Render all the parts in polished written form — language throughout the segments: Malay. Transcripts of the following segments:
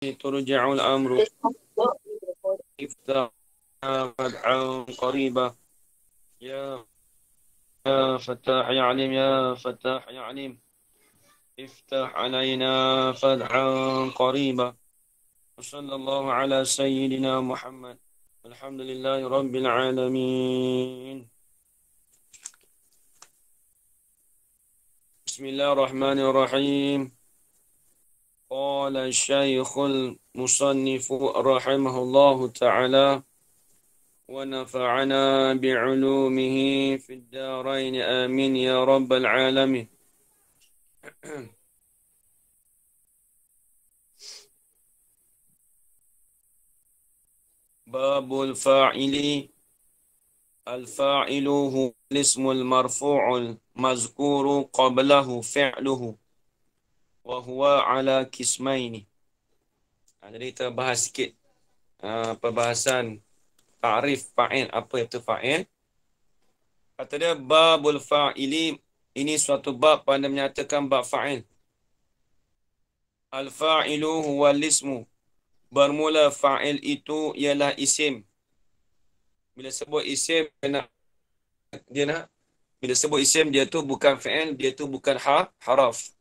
ترجع الأمر افتح فتحا قريبا يا فتاح يا عليم يا فتاح يا عليم افتح علينا فتحا قريبا وصلى الله على سيدنا محمد الحمد لله رب العالمين بسم الله الرحمن الرحيم قال الشيخ المصنف رحمه الله تعالى ونفعنا بعلومه في الدارين آمين يا رب العالمين باب الفاعل الفاعل هو الاسم المرفوع المذكور قبله فعله وهو على قسمين. Jadi kita bahas sikit perbahasan ta'rif fa'il, apa itu fa'il. Kata dia babul fa'ili, ini suatu bab pada menyatakan bab fa'il. Al-fa'ilu huwa al-ismu. Bermula fa'il itu ialah isim. Bila sebut isim bila sebut isim dia tu bukan fa'il, dia tu bukan haraf.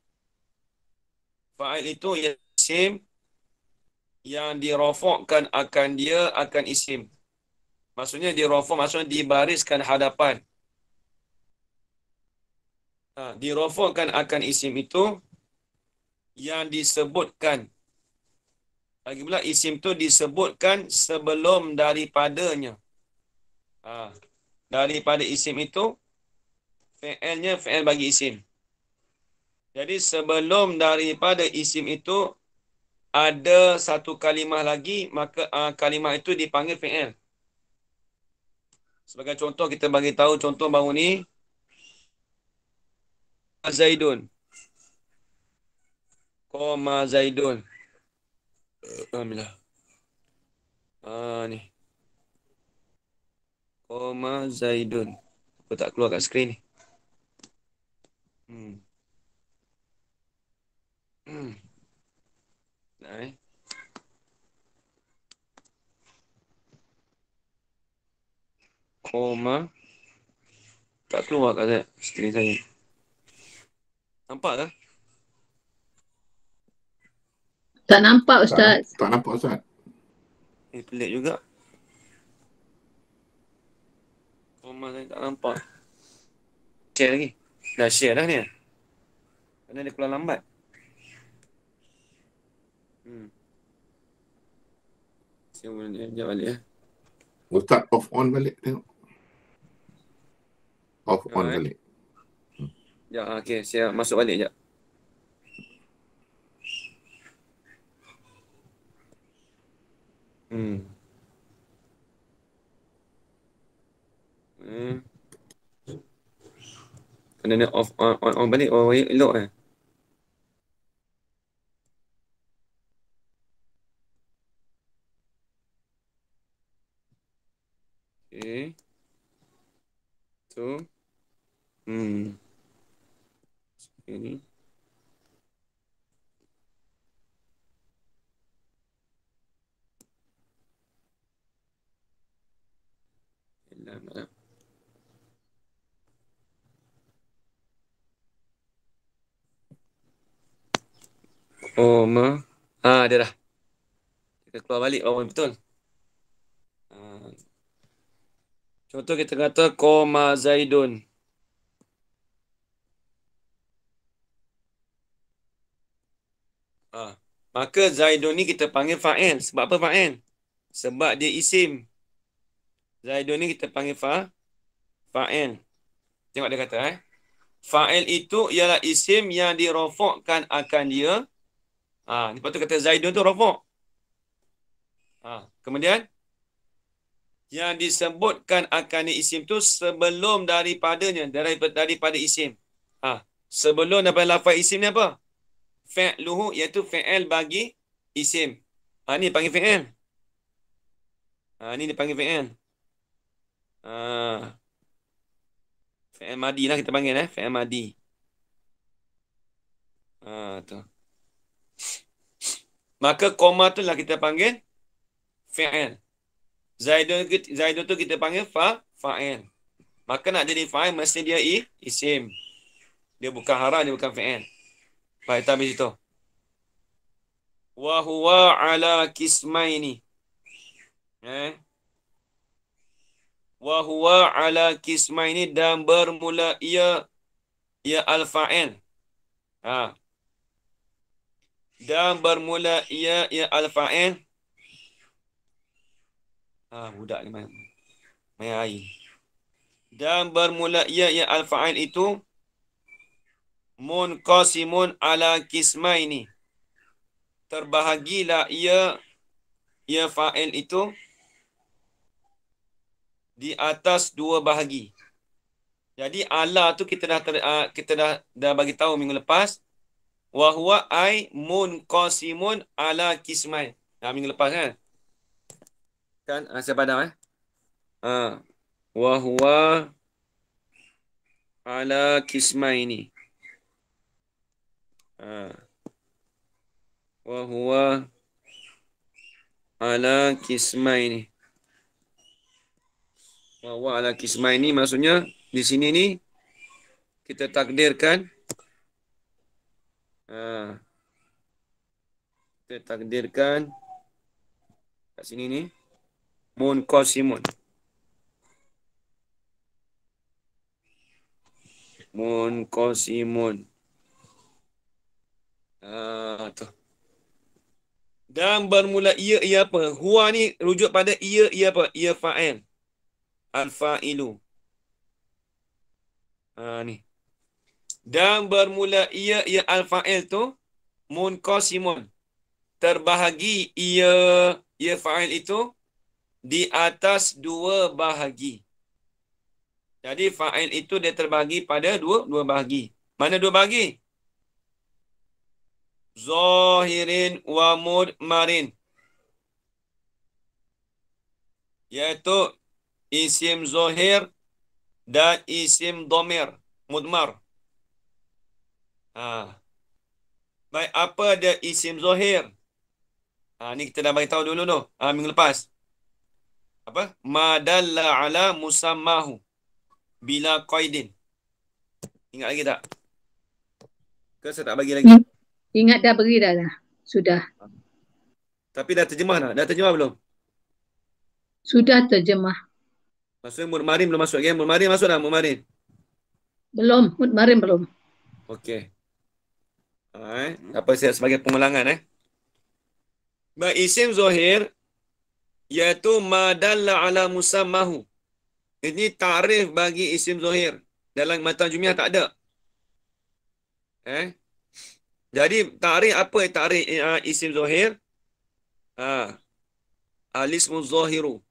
Fa'il itu ialah isim yang dirafakkan akan dia akan isim. Maksudnya dirafak maksudnya dibariskan hadapan. Dirafakkan akan isim itu yang disebutkan. Lagi pula isim tu disebutkan sebelum daripadanya. Daripada isim itu fi'ilnya fi'il bagi isim. Jadi sebelum daripada isim itu ada satu kalimah lagi, maka kalimah itu dipanggil fi'il. Sebagai contoh kita bagi tahu contoh baru ni Zaidun. Qoma Zaidun. Alhamdulillah. Ni. Qoma Zaidun. Apa tak keluar kat skrin ni? Nah, Qoma tak keluar kat skrin saya. Nampak tak? Tak nampak Ustaz. Tak nampak Ustaz. Pelik juga. Qoma saya tak nampak. Share lagi. Dah share dah ni. Kerana dia keluar lambat. Saya boleh sekejap balik ya. Ustaz off on balik tengok. Off on balik. Ya, okey, saya masuk balik jap. Kena dia off on balik elok eh. Okey. Tu. Ini. Qoma. Dia dah. Kita keluar balik betul. Contoh kita kata Qoma Zaidun. Maka Zaidun ni kita panggil fa'il. Sebab apa fa'il? Sebab dia isim. Zaidun ni kita panggil fa'il. Tengok dia kata fa'il itu ialah isim yang dirafakkan akan dia. Lepas tu kata Zaidun tu rafak. Kemudian yang disebutkan akan isim tu sebelum daripadanya, daripada isim. Sebelum daripada lafaz isim ni apa? Fi'luhu, iaitu fi'il bagi isim. Ni panggil fi'il. Ni dipanggil fi'il. Fi'il madi lah kita panggil fi'il madi. Tu. Maka koma tu lah kita panggil fi'il. Zaidun tu kita panggil fa'il. Maka nak jadi fa'il mesti dia isim. Dia bukan hara, dia bukan fi'il. Baik, kita habis itu. Wa huwa ala kismaini. Wa huwa ala kismaini dan bermula ia al-fa'il. Dan bermula ia al-fa'il. Budak ni main air. Dan bermula ia al-fa'il itu munqasimun ala kismaini. Terbahagilah ia fa'il itu di atas dua bahagi. Jadi ala tu kita dah bagi tahu minggu lepas. Wa huwa ai munqasimun ala kismain. Minggu lepas kan? Saya padam wa huwa ala kismaini. Wa huwa ala kismaini. Wa huwa ala kismaini maksudnya di sini ni kita takdirkan kat sini ni munqasimun. Munqasimun. Tu. Dan bermula ia apa? Huwa ni rujuk pada ia apa? Ia fa'il. Al-fa'ilu. Ni. Dan bermula ia al-fa'il tu munqasimun. Terbahagi ia fa'il itu di atas dua bahagi. Jadi fa'il itu dia terbahagi pada dua bahagi. Mana dua bahagi? Zahirin wa mudmarin. Iaitu isim zahir dan isim dhamir mudmar. Baik, apa dia isim zahir? Ni kita dah bagi tahu dulu tu. Minggu lepas. Apa? Ma dalla ala musammahu bila qaidin. Ingat lagi tak? Ke saya tak bagi lagi? Ingat dah, beri dah lah. Sudah. Tapi dah terjemah tak? Dah terjemah belum? Sudah terjemah. Maksudnya mudmarin belum masuk lagi. Mudmarin masuk dah mudmarin? Belum. Mudmarin belum. Okey. Apa saya sebagai pengulangan Baik, isim zahir iaitu ma dalla ala musammahu. Ini ta'rif bagi isim zahir. Dalam matan jumiah tak ada. Jadi ta'rif apa ta'rif isim zahir? Al-ismu zahiru.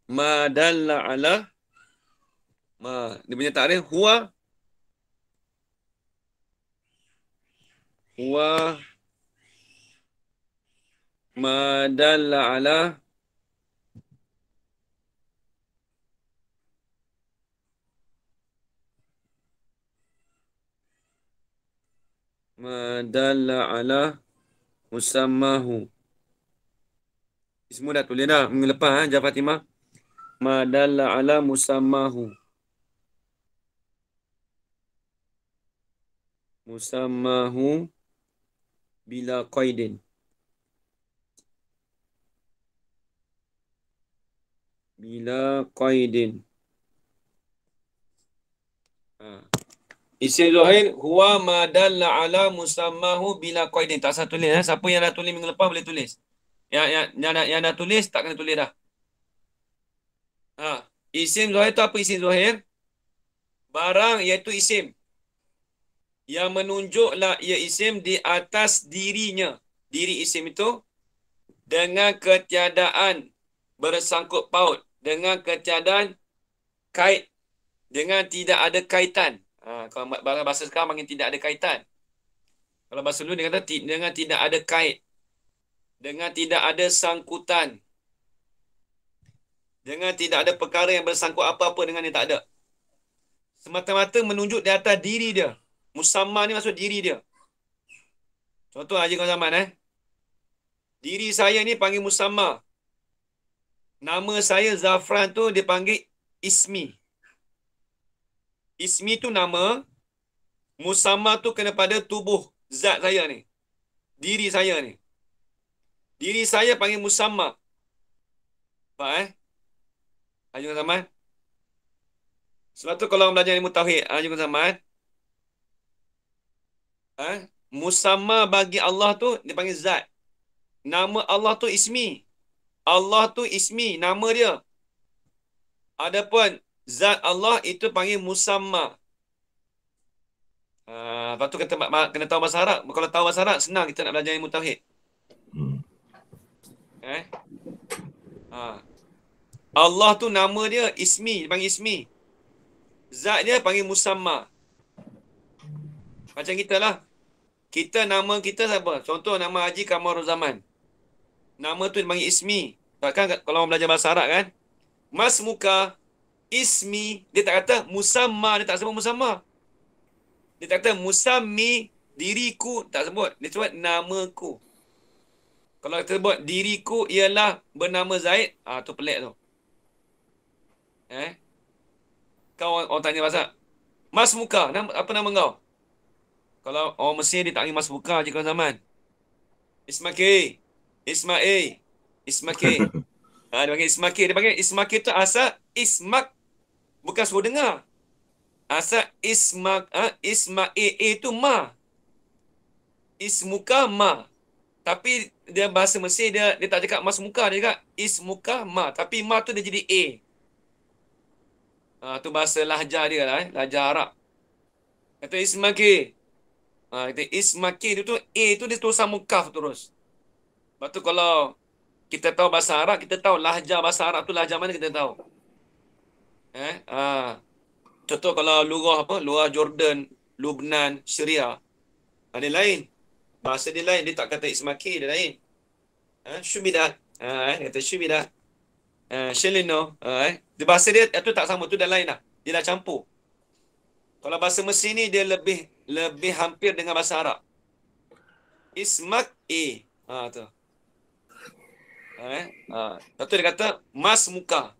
Ma dalla ala dia punya ta'rif huwa ma dalla ala musammahu. Semua dah tulis dah minggu lepas Jah Fatimah. Ma dalla ala musammahu. Musammahu bila qaidin. Bila qaidin. Isim zahir huwa ma dalla ala musammahu bila qaidin. Tak usah tulis Siapa yang dah tulis minggu lepas boleh tulis. Yang dah tulis tak kena tulis dah. Isim zahir tu apa isim zahir? Barang iaitu isim yang menunjuklah ia isim di atas dirinya. Diri isim itu dengan ketiadaan bersangkut paut, dengan ketiadaan kait, dengan tidak ada kaitan. Kalau bahasa sekarang panggil tidak ada kaitan. Kalau bahasa dulu dia kata dengan tidak ada kait, dengan tidak ada sangkutan. Dengan tidak ada perkara yang bersangkut apa-apa dengan dia, tak ada. Semata-mata menunjuk di atas diri dia. Musamma ni maksud diri dia. Contoh Haji Kau Zaman Diri saya ni panggil musamma. Nama saya Zafran tu dia panggil ismi. Ismi tu nama, musamma tu kena pada tubuh zat saya ni. Diri saya ni. Diri saya panggil musamma. Faham Haji Kau Zaman? Sebab tu kalau orang belajar ilmu tauhid, Haji Kau Zaman, musamma bagi Allah tu dia panggil zat. Nama Allah tu ismi. Allah tu ismi, nama dia. Adapun zat Allah itu panggil musamma. Lepas tu kena tahu bahasa Arab. Kalau tahu bahasa Arab, senang kita nak belajar ilmu tauhid. Allah tu nama dia ismi, dia panggil ismi. Zat dia panggil musamma. Macam kita lah. Kita nama kita siapa? Contoh nama Haji Kamarul Zaman. Nama tu dipanggil ismi. Kan kalau orang belajar bahasa Arab kan, Mas Muka ismi, dia tak kata musamma, dia tak sebut musamma. Dia tak kata musammi, diriku, tak sebut. Dia sebut namaku. Kalau kita sebut diriku ialah bernama Zaid, tu pelik tu. Kau orang tanya pasal Mas Muka, apa nama kau? Kalau orang Mesir dia tak panggil Mas Muka je kalau zaman. Ismaki. Dia panggil Ismaki. Dia panggil Ismaki tu asal Ismak. Bukan suruh dengar. Asal Isma'i tu ma. Ismuka ma. Tapi dia bahasa Mesir dia tak cakap Mas Muka. Dia cakap Ismuka ma. Tapi ma tu dia jadi A. Tu bahasa lahjah dia lah. Lahjah Arab. Kata Ismaki. Kata Ismaki tu A tu dia tulisan mukaf terus. Lepas tu kalau kita tahu bahasa Arab, kita tahu lahjah bahasa Arab tu lahjah mana kita tahu. Contoh kalau lurah Jordan, Lubnan, Syria. Dia lain. Bahasa dia lain, dia tak kata Ismaki, dia lain. Syubidat. Kata Syubidat. Shelino. Dia bahasa dia tu tak sama, tu dah lain dah. Dia dah campur. Kalau bahasa Mesir ni dia lebih hampir dengan bahasa Arab. Ismak A. Tu. Lepas tu dia kata Mas Muka.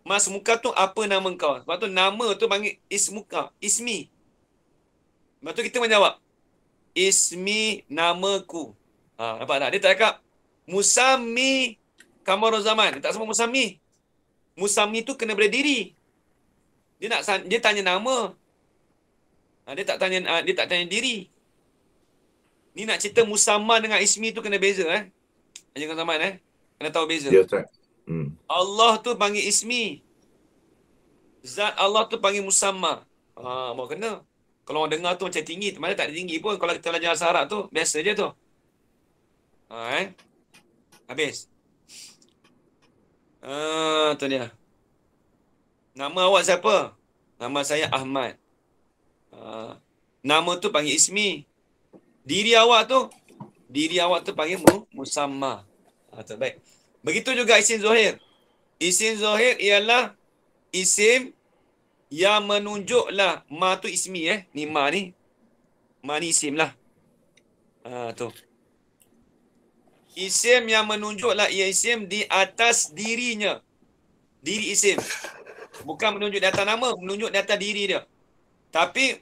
Mas Muka tu apa nama kau? Sebab tu nama tu panggil Ismuka, Ismi. Lepas tu kita menjawab Ismi, namaku. Nampak tak? Dia tak cakap Musammi Kamarul Zaman. Dia tak sebut Musammi. Musammi tu kena berdiri. Dia tanya nama. Dia tak tanya diri. Ni nak cerita musamma dengan ismi tu kena beza Jangan Zaman kena tahu beza. Ya, Ustaz. Allah tu panggil ismi. Zat Allah tu panggil musamma. Mau kena. Kalau orang dengar tu macam tinggi, mana tak ada tinggi pun. Kalau kita belajar bahasa Arab tu, biasa je tu. Habis. Tu dia. Nama awak siapa? Nama saya Ahmad. Nama tu panggil ismi. Diri awak tu panggil musamma. Baik. Begitu juga isim Zohir. Isim Zohir ialah isim yang menunjuklah ma tu ismi ni ma ni. Ma ni isim lah. Tu. Isim yang menunjuklah ia isim di atas dirinya. Diri isim. Bukan menunjuk di atas nama, menunjuk di atas diri dia. Tapi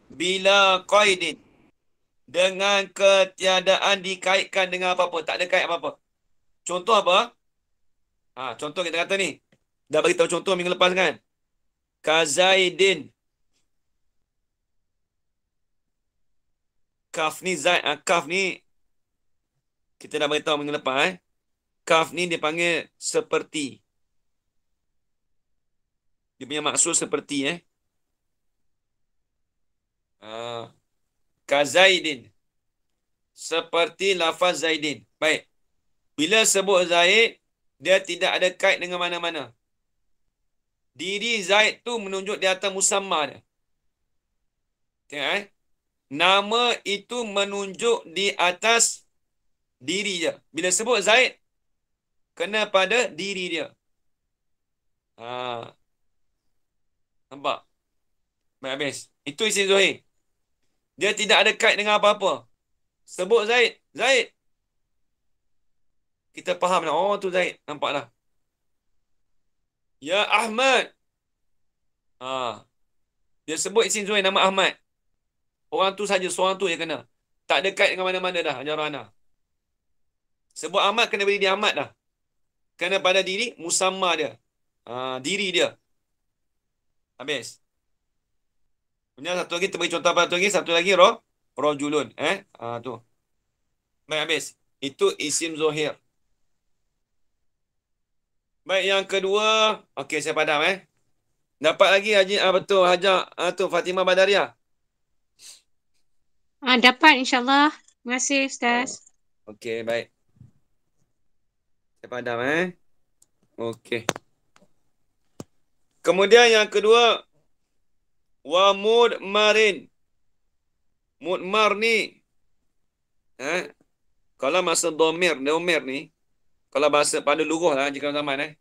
bila qaidin, dengan ketiadaan dikaitkan dengan apa-apa, tak ada kait apa-apa. Contoh apa? Contoh kita kata ni. Dah bagi tahu contoh minggu lepas kan? Kazaidin. Kaf ni Zaid, kaf ni kita dah bagi tahu minggu lepas Kaf ni dia panggil seperti. Dia punya maksud seperti Kazaidin. Seperti lafaz Zaidin. Baik. Bila sebut Zaid, dia tidak ada kait dengan mana-mana. Diri Zaid tu menunjuk di atas musamma dia. Tengok nama itu menunjuk di atas diri dia. Bila sebut Zaid, kena pada diri dia. Ha, nampak? Baik habis. Itu isim Zohir. Dia tidak ada kait dengan apa-apa. Sebut Zaid. Zaid. Kita faham dah. Oh, tu Zaid. Nampak dah. Ya Ahmad. Ha. Dia sebut isim Zohir nama Ahmad. Orang tu saja. Seorang tu je kena. Tak ada kait dengan mana-mana dah. Ajaran Ana. Sebut Ahmad kena beri dia Ahmad dah. Kena pada diri musamma dia. Diri dia. Habis. Kemudian satu lagi, kita beri contoh apa satu lagi. Satu lagi rojulun. Tu. Baik, habis. Itu isim Zohir. Baik, yang kedua. Okey, saya padam Dapat lagi Haji, betul, Hajar, tu Fatimah Badaria. Dapat insyaAllah. Terima kasih Ustaz. Okey, baik. Saya padam Okey. Kemudian yang kedua, wa mudmarin. Mudmar ni, kalau masa domir ni, kalau bahasa pada luruh lah jika zaman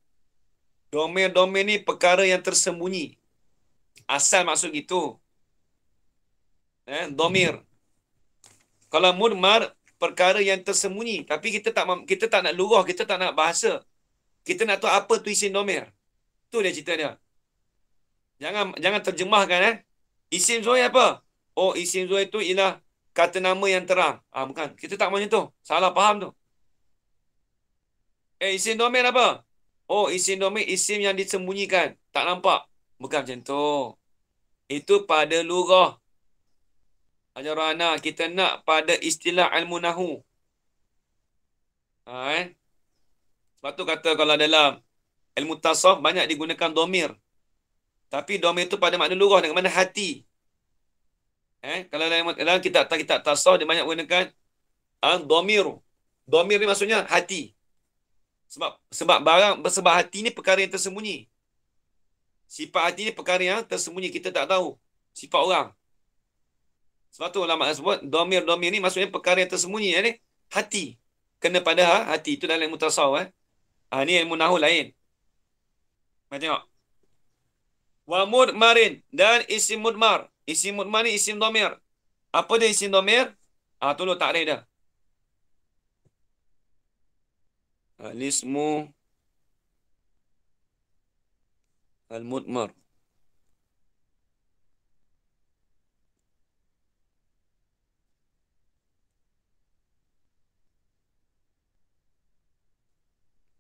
domir ni perkara yang tersembunyi. Asal maksud gitu. Domir. Kalau mudmar, perkara yang tersembunyi. Tapi kita tak nak luruh, kita tak nak bahasa. Kita nak tahu apa tu isim domir. Tu dia cerita dia. Jangan terjemahkan Isim Zohir apa? Oh, isim Zohir tu ialah kata nama yang terang. Bukan. Kita tak macam tu. Salah faham tu. Isim domir apa? Oh, isim domir isim yang disembunyikan. Tak nampak. Bukan macam tu. Itu pada lurah. Ajaran Ana, kita nak pada istilah ilmu nahu. Sebab tu kata kalau dalam ilmu tasawuf banyak digunakan domir. Tapi domir tu pada makna lurah dengan mana hati. Kalau dalam kitab tasawuf dia banyak gunakan domir. Domir ni maksudnya hati. Sebab hati ni perkara yang tersembunyi. Sifat hati ni perkara yang tersembunyi, kita tak tahu. Sifat orang. Sebab tu ulama sebut domir ni maksudnya perkara yang tersembunyi hati. Kena pada hati. Itu dalam ilmu tasawuf ni ilmu nahu lain. Mari tengok. Wa mudmarin dan isim mudmar. Isim mudmar ni isim domir. Apa dia isim domir? Tolong takrif dah. Al-ismu al-mudmar.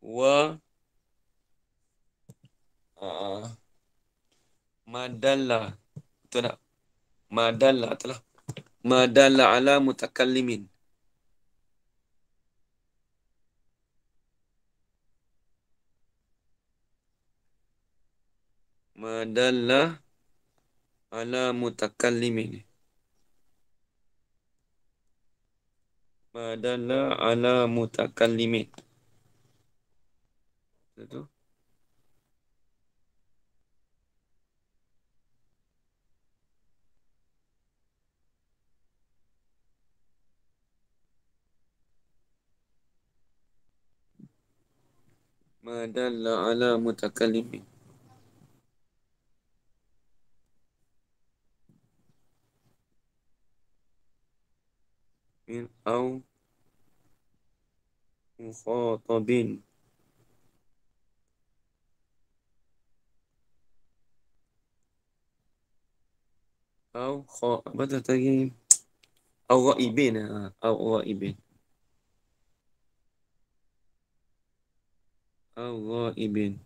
Wa madalla. Betul tak? Madalla telah. Madalla ala mutakallimin. Madalla ala mutakallimin. Madalla ala mutakallimin. Betul? Madalla ala mutakallimin. Min au mukhatabin. Apa tu tadi? Au ghaibin. Au ghaibin. Au ghaibin.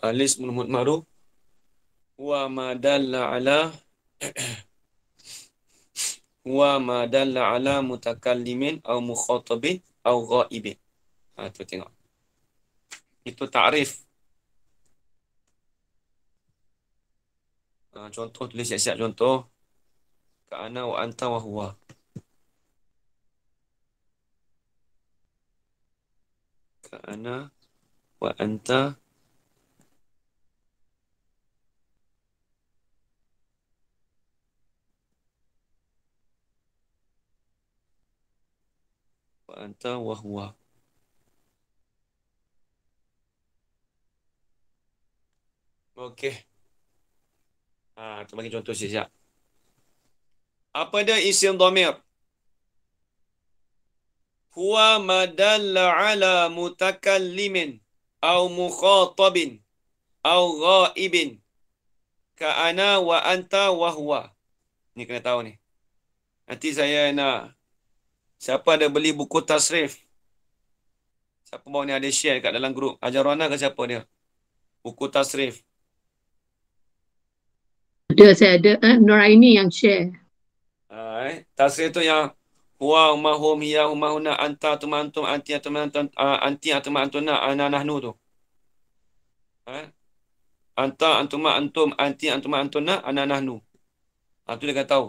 Al-ismul mudmaru wa ma dalla ala wa ma dalla ala mutakallimin au mukhatabin au ghaibin. Tu tengok. Itu takrif. Contoh, tulis siap-siap contoh. Ka'ana wa anta wa huwa. Ka'ana wa anta Wa anta wa huwa. Okey. Tu bagi contoh siap. Apa dia isim dhamir? Huwa madalla ala mutakallimin au mukhatabin au ghaibin ka ana wa anta wa huwa. Ni kena tahu ni. Nanti saya nak, siapa ada beli buku tasrif? Siapa bawa ni ada share kat dalam grup? Ajarana ke siapa dia? Buku tasrif. Ada, saya ada. Nuraini yang share. Tasrif tu yang huwa mahum hiya humahuna anta tumantum anti atumantum anti atumantuna ana nahnu tu. Anta antuma antum anti antuma antuna ana nahnu. Tu dia kata tahu.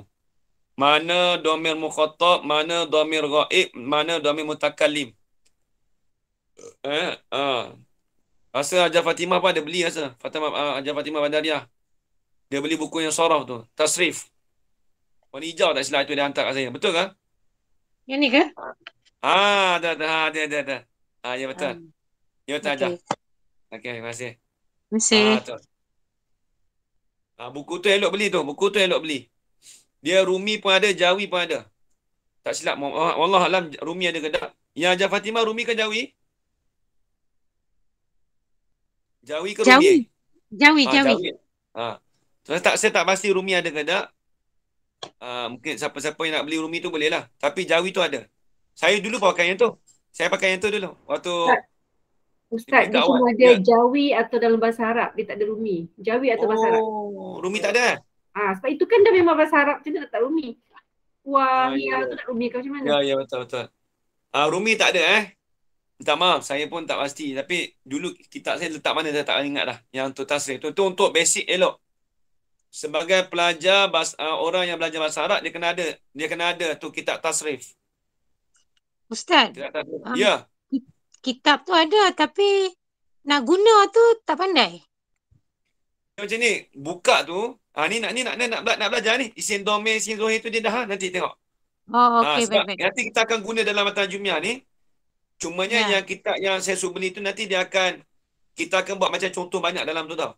Mana dhamir mukhatab, mana dhamir ghaib, mana dhamir mutakallim. Rasa Hajar Fatimah pun ada beli rasa. Hajar Fatimah Badariah. Dia beli buku yang soraf tu, tasrif. Warna hijau tak silap, itu dia hantar kat saya. Betul ke? Yang ni ke? Ada. Ya betul. Ya betul Hajar. Okey, terima kasih. Terima kasih. Tu. Buku tu elok beli tu. Buku tu elok beli. Dia Rumi pun ada, Jawi pun ada. Tak silap. Wallah alam Rumi ada ke tak? Yang Hajar Fatimah Rumi ke Jawi? Jawi ke Rumi? Jawi. Jawi. Saya tak pasti Rumi ada ke tak. Mungkin siapa-siapa yang nak beli Rumi tu boleh lah. Tapi Jawi tu ada. Saya dulu pakai yang tu. Saya pakai yang tu dulu. Waktu Ustaz, dia cuma ada Jawi atau dalam bahasa Arab. Dia tak ada Rumi. Jawi atau bahasa Arab. Rumi tak ada. Sebab itu kan dah memang bahasa Arab. Macam mana tak Rumi? Wah, tu nak Rumi kau macam mana? Ya, betul. Rumi tak ada minta maaf, saya pun tak pasti. Tapi dulu kitab saya letak mana saya tak ingat dah. Yang tu tasrif tu untuk basic elok. Sebagai pelajar orang yang belajar bahasa Arab, dia kena ada tu kitab tasrif. Ustaz. Ya. Kitab tu ada tapi nak guna tu tak pandai. Macam ni, buka tu, ni nak belajar ni. Isim dhamir, isim zahir tu dia dah nanti tengok. Okey, baik. Nanti kita akan guna dalam matan Jumiah ni. Cumanya yang kitab yang saya suruh beli tu nanti kita akan buat macam contoh banyak dalam tu tau.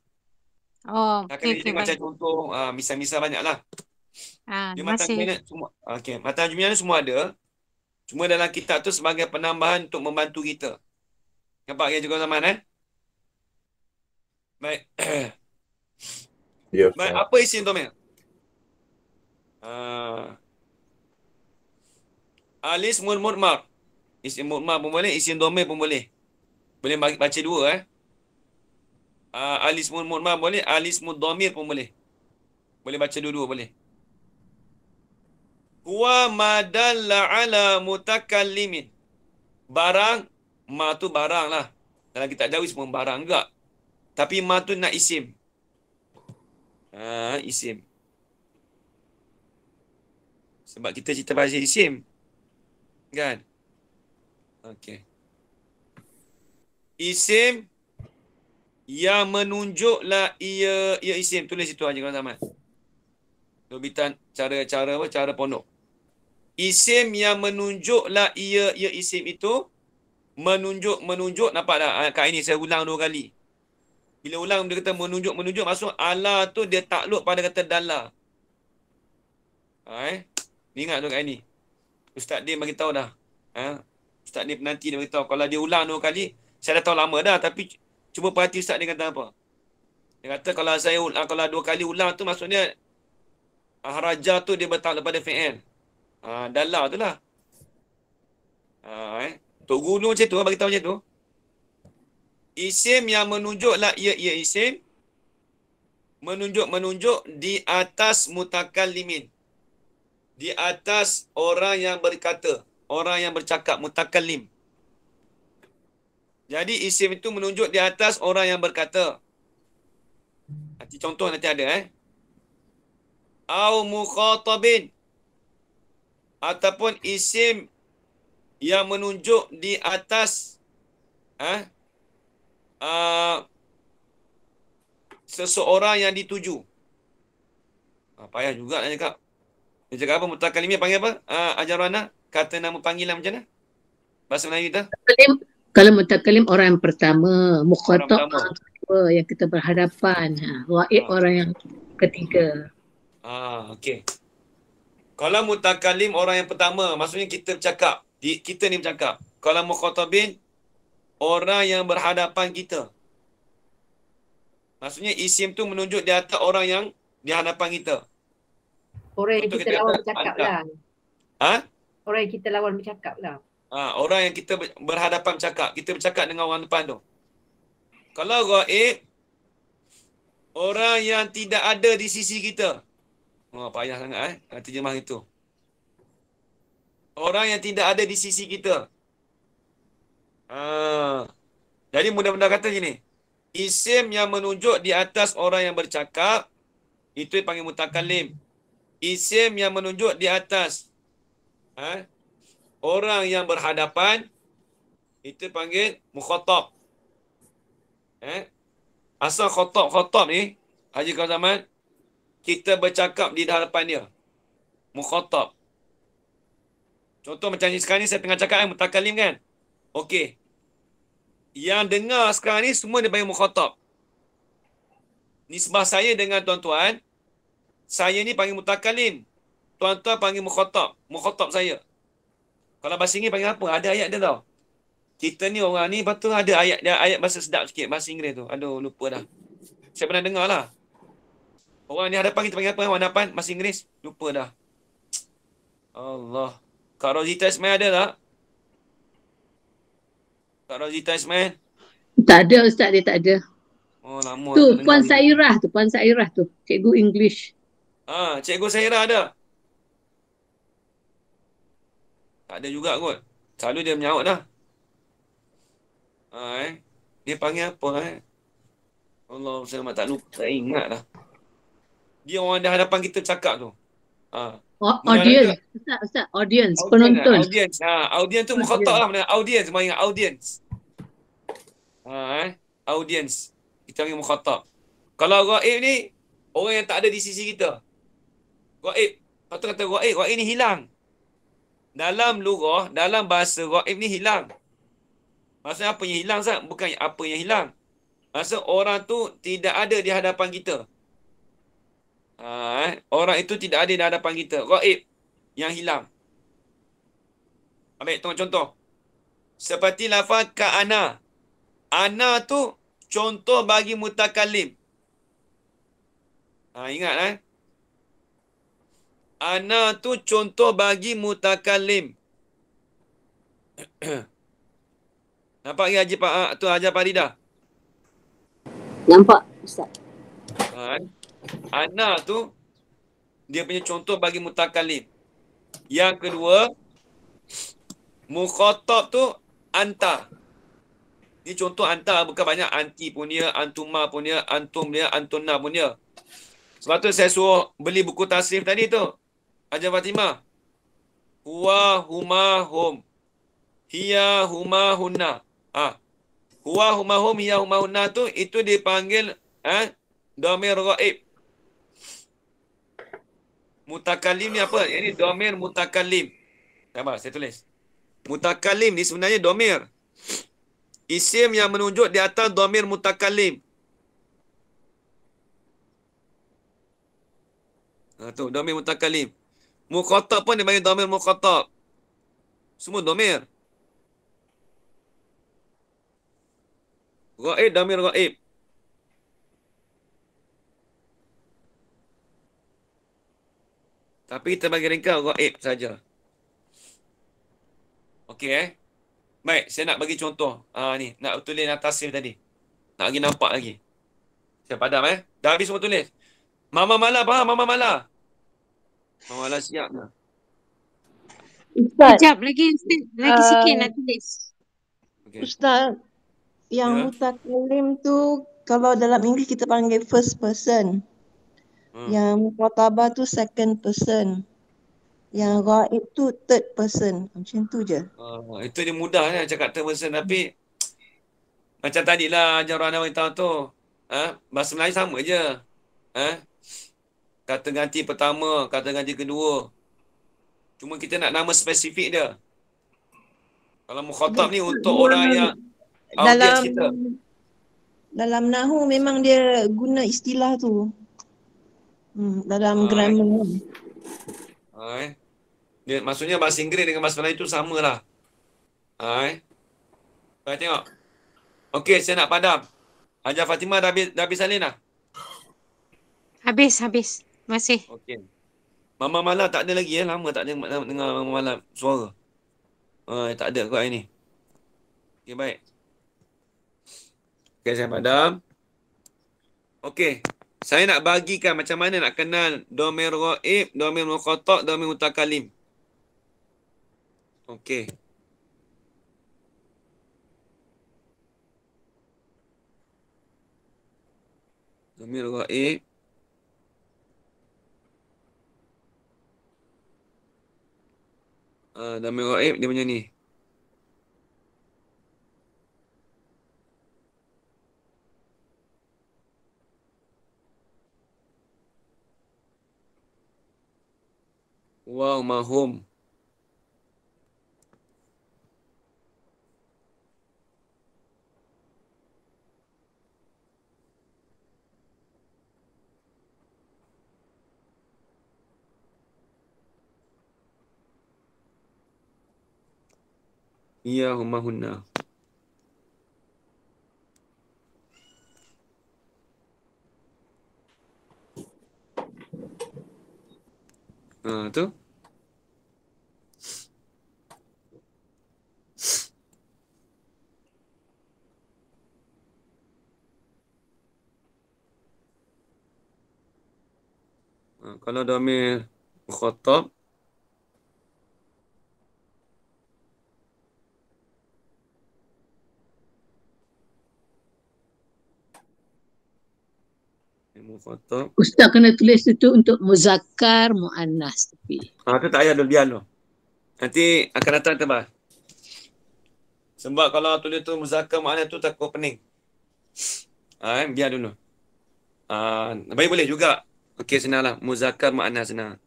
Okey, macam contoh misal-misal banyak lah. Dia matan Jumiah semua. Okey, matan Jumiah ni semua ada. Cuma dalam kitab tu sebagai penambahan untuk membantu kita. Nampak ya juga zaman Baik. Ya, Baik, apa isim dhamir? Alis mudmar. Isim mudmar pun boleh, isim dhamir pun boleh. Boleh baca dua Alis mudmar boleh, alis mudhamir pun boleh. Boleh baca dua-dua boleh. Huwa madalla ala mutakallimin. Barang, ma tu barang lah. Dalam kitab Jawi semua barang enggak. Tapi ma tu nak isim. Isim. Sebab kita cerita pasal isim. Kan? Okey. Isim yang menunjuklah ia isim. Tulis situ aja kalau sama. Dobitan cara pondok. Isim yang menunjuklah ia isim itu menunjuk nampak tak? Kat ini saya ulang 2 kali. Bila ulang dia kata menunjuk maksud ala tu dia takluk pada kata dalla. Ni ingat tu kat ini. Ustaz dia bagi tahu dah. Ustaz dia penanti dia bagi tahu kalau dia ulang 2 kali, saya dah tahu lama dah tapi cuba perhati ustaz dia kata apa. Dia kata kalau saya kalau 2 kali ulang tu maksudnya haraja tu dia bertakluk pada fi'il. Dalla tu lah. Tok guru macam tu bagi tahu macam tu. Isim yang menunjuklah ia isim menunjuk di atas mutakallimin. Di atas orang yang berkata, orang yang bercakap, mutakallim. Jadi isim itu menunjuk di atas orang yang berkata. Nanti contoh nanti ada Au mukhatabin. Ataupun isim yang menunjuk di atas seseorang yang dituju. Payah juga nak cakap. Dia cakap apa? Mutakallimnya panggil apa? Ajarana. Kata nama panggilan macam mana? Bahasa Melayu kita? Kalau mutakalim orang yang pertama, mukhatab pertama. orang kedua yang kita berhadapan. Ghaib orang yang ketiga. Okey. Kalau mutakalim orang yang pertama, maksudnya kita bercakap. Kita ni bercakap. Kalau mukhatabin, orang yang berhadapan kita. Maksudnya isim tu menunjuk di atas orang yang di hadapan kita. Orang yang Contoh kita kita lawan kata bercakap anda. lah. Ha? Orang yang kita lawan bercakap lah. Orang yang kita berhadapan bercakap. Kita bercakap dengan orang depan tu. Kalau ghaib, orang yang tidak ada di sisi kita. Payah sangat terjemah itu. Orang yang tidak ada di sisi kita. Jadi mudah-mudah kata gini. Isim yang menunjuk di atas orang yang bercakap, itu dipanggil mutakalim. Isim yang menunjuk di atas orang yang berhadapan, itu panggil mukhatab. Asal khotab ni, Haji Qazaman, kita bercakap di hadapan dia. Mukhatab. Contoh macam ni sekarang ni saya tengah cakap mutakalim kan? Okey. Yang dengar sekarang ni semua dia panggil mukhatab. Nisbah saya dengan tuan-tuan, saya ni panggil mutakalim. Tuan-tuan panggil mukhatab. Mukhatab saya. Kalau bahasa Inggeris panggil apa? Ada ayat dia tau. Kita ni orang ni, lepas tu ada ayat bahasa sedap sikit, bahasa Inggeris tu. Aduh, lupa dah. Saya pernah dengar lah. Orang ni hadapan kita panggil apa? Orang hadapan, bahasa Inggeris. Lupa dah. Allah. Kak Rozita Ismail ada tak? Kak Rozita Ismail? Tak ada Ustaz, dia tak ada. Oh, lama. Tu, Puan Sairah tu. Cikgu English. Cikgu Sairah ada? Tak ada juga kot. Selalu dia menyaut dah. Dia panggil apa Allah, saya tak lupa. Tak ingat dah. Dia orang di hadapan kita cakap tu. Audience. Ustaz, audience. Penonton. Audience tu mukhatab lah. Audience. Semua ingat audience. Audience. Kita panggil mukhatab. Kalau ghaib ni, orang yang tak ada di sisi kita. Ghaib. Lepas tu kata ghaib. Ghaib ni hilang. Dalam lugah, dalam bahasa, ghaib ni hilang. Maksudnya apa yang hilang, Zat? Bukan apa yang hilang. Maksud orang tu tidak ada di hadapan kita. Orang itu tidak ada di hadapan kita. Ghaib yang hilang. Ambil tengok contoh. Seperti lafaz ka'ana. Ana tu contoh bagi mutakalim. Ingat Ana tu contoh bagi mutakalim. Nampak ke Haji Pak tu Haji Farida? Nampak Ustaz. Ana tu dia punya contoh bagi mutakalim. Yang kedua, mukhatab tu anta. Ini contoh anta, bukan banyak. Anti pun dia, antuma pun dia, antum dia, antuna pun dia. Sebab tu saya suruh beli buku tasrif tadi tu. Haji Fatimah. Huwa, huma, hum. Hiya, huma, hunna. Huwa, huma, hum, hiya, huma, hunna tu, itu dipanggil dhamir ghaib. Mutakalim ni apa? Ini dhamir mutakalim. Sabar, saya tulis. Mutakalim ni sebenarnya dhamir. Isim yang menunjuk di atas dhamir mutakalim. Tu, dhamir mutakalim. Mukhatab pun dia panggil dhamir mukhatab. Semua dhamir. Ghaib, dhamir ghaib. Tapi kita bagi ringkas ghaib saja. Okey Baik, saya nak bagi contoh. Ni, nak tulis atas tasrif tadi. Nak lagi nampak lagi. Saya padam Dah habis semua tulis. Mama Mala faham? Mama Mala. Mama Mala siap dah. Ustaz. Sekejap lagi sikit nak tulis. Okay. Ustaz, yang mutakalim tu kalau dalam English kita panggil first person. Yang mukhatabah tu second person. Yang ghaib tu third person. Macam tu je. Itu dia mudah cakap third person, tapi macam tadilah ajaran orang tahu tu. Bahasa Melayu sama je. Kata ganti pertama, kata ganti kedua. Cuma kita nak nama spesifik dia. Kalau mukhatab ni untuk Dia orang yang audiens dalam kita. dalam nahu memang dia guna istilah tu. Dalam grammar. Dia maksudnya bahasa Inggeris dengan bahasa Melayu tu samalah. Baik, tengok. Okey, saya nak padam. Hajar Fatimah dah habis salin dah? Habis. Masih. Okey. Mama Mala tak ada lagi lama tak dengar Mama Mala suara. Tak ada kot hari ni. Okey, baik. Okey, saya padam. Okey. Saya nak bagikan macam mana nak kenal dhamir ghaib, dhamir mukhatab, dhamir mutakalim. Okey. Dhamir ghaib. Dhamir ghaib dia punya ni. Wow, mahum. Ya humahunna. Tu. Kalau dhamir mukhatab, mukhatab. Ustaz kena tulis itu untuk muzakkar muannas tapi. Tu tak payah dulu, biar dulu. Nanti akan datang tebal. Sebab kalau tulis tu muzakkar muannas tu takut pening. Biar dulu. Baik, boleh juga. Okey, senanglah. Muzakkar muannas senang.